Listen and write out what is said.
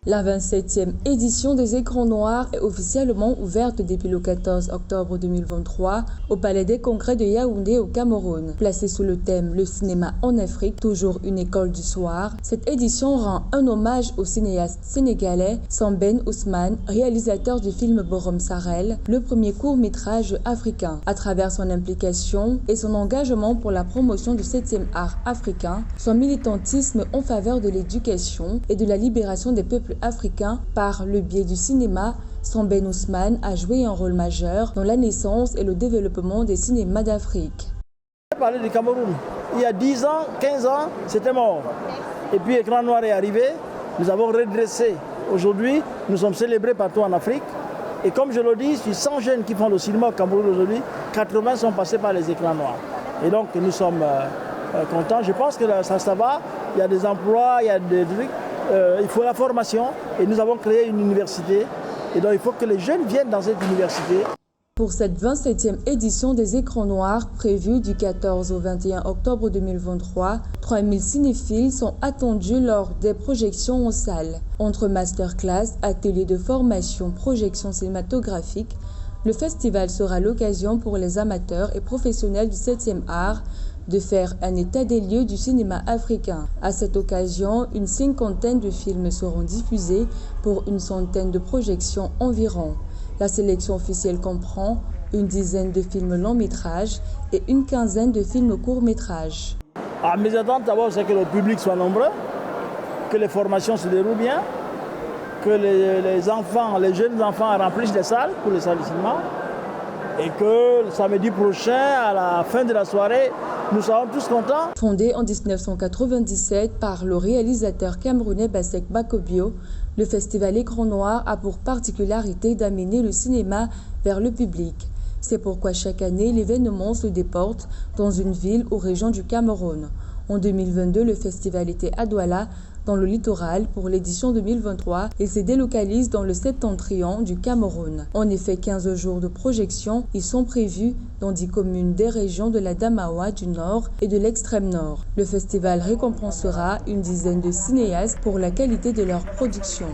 La 27e édition des Écrans Noirs est officiellement ouverte depuis le 14 octobre 2023 au Palais des Congrès de Yaoundé au Cameroun. Placée sous le thème « Le cinéma en Afrique, toujours une école du soir », cette édition rend un hommage au cinéaste sénégalais Sambène Ousmane, réalisateur du film Borom Sarel, le premier court-métrage africain. À travers son implication et son engagement pour la promotion du 7e art africain, son militantisme en faveur de l'éducation et de la libération des peuples africains par le biais du cinéma, Sambène Ousmane a joué un rôle majeur dans la naissance et le développement des cinémas d'Afrique. Je vais parler du Cameroun. Il y a 10 ans, 15 ans, c'était mort. Et puis Écran Noir est arrivé, nous avons redressé. Aujourd'hui, nous sommes célébrés partout en Afrique. Et comme je le dis, sur 100 jeunes qui font le cinéma au Cameroun aujourd'hui, 80 sont passés par les Écrans Noirs. Et donc nous sommes contents. Je pense que ça va. Il y a des emplois, il y a des trucs. Il faut la formation et nous avons créé une université. Et donc il faut que les jeunes viennent dans cette université. Pour cette 27e édition des Écrans Noirs, prévue du 14 au 21 octobre 2023, 3000 cinéphiles sont attendus lors des projections en salle. Entre masterclass, ateliers de formation, projections cinématographiques, le festival sera l'occasion pour les amateurs et professionnels du 7e art de faire un état des lieux du cinéma africain. À cette occasion, une 50aine de films seront diffusés pour une centaine de projections environ. La sélection officielle comprend une dizaine de films longs métrages et une quinzaine de films courts métrages. Mes attentes d'abord, c'est que le public soit nombreux, que les formations se déroulent bien, que les enfants, les jeunes enfants remplissent les salles pour les salles de cinéma et que le samedi prochain, à la fin de la soirée, nous serons tous contents. Fondé en 1997 par le réalisateur camerounais Bassek Bakobio, le festival Écran Noir a pour particularité d'amener le cinéma vers le public. C'est pourquoi chaque année, l'événement se déporte dans une ville ou région du Cameroun. En 2022, le festival était à Douala, dans le littoral. Pour l'édition 2023, il se délocalise dans le septentrion du Cameroun. En effet, 15 jours de projection y sont prévus dans 10 communes des régions de la Damawa du Nord et de l'extrême Nord. Le festival récompensera une dizaine de cinéastes pour la qualité de leur production.